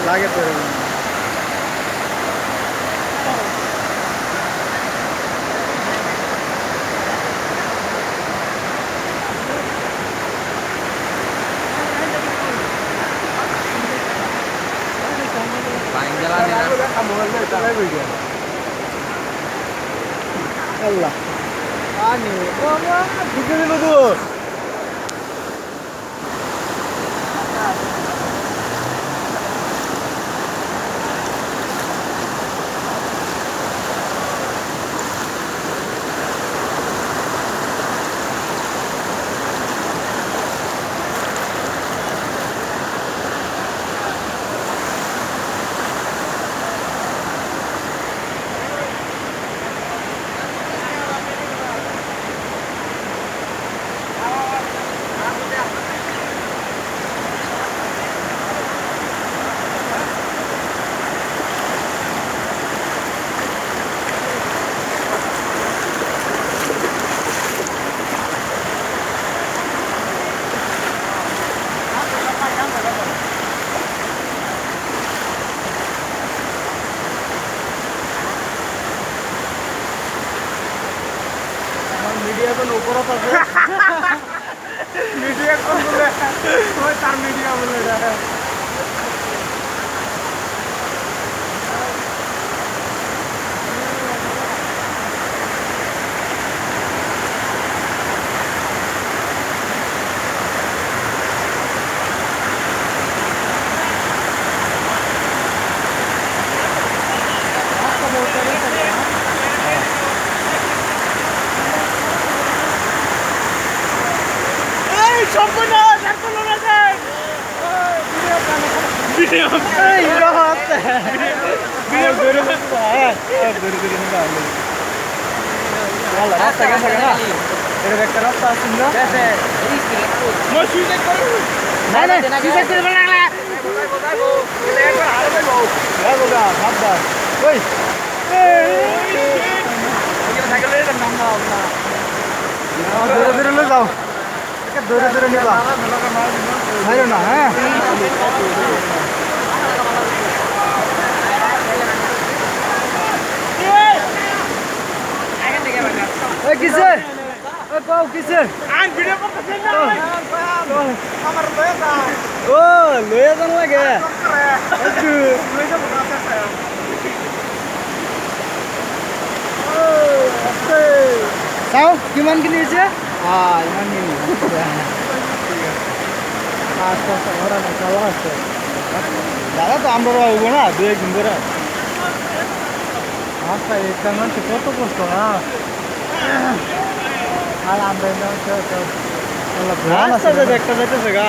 লাগে তো আল্লাহ পানি বাবা ঢুকে দিল তো मीडिया को ऊपर मीडिया को बोले कोई तार मीडिया बोले रहा है সম্পূর্ণ দেখো না দেখ ভিডিও ভিডিও হচ্ছে ভিডিও করে ধরে ধরে নিবা ভালো রাস্তা গেছে না এর একটা রাস্তা আছে না আছে এই কি মই সুইচ করব না না সুইচ করব না বগাইবো এটা একবার হারে দেবো হ্যাঁ বগা সাবধান ওই এই সাইকেলের নাম না ধরে ধরে লয়ে যাও ধরে ধরে নিবা মারো না হ্যাঁ ওই কিসে ওই পাও কিসে আন ভিডিও করতেছ না আমার লয়ে যাও ও লয়ে যান লাগে একটু লয়ে যাবো কাছে ও আস্তে তাও কিমান কি নিয়েছে ইমান নিয়ে আচ্ছা আচ্ছা ওরা না চালা আছে দাদা তো আমরা হবো না দু একদিন ধরে আচ্ছা একটা মানুষ কত কষ্ট না আর আমরা একটা যেতেছে গা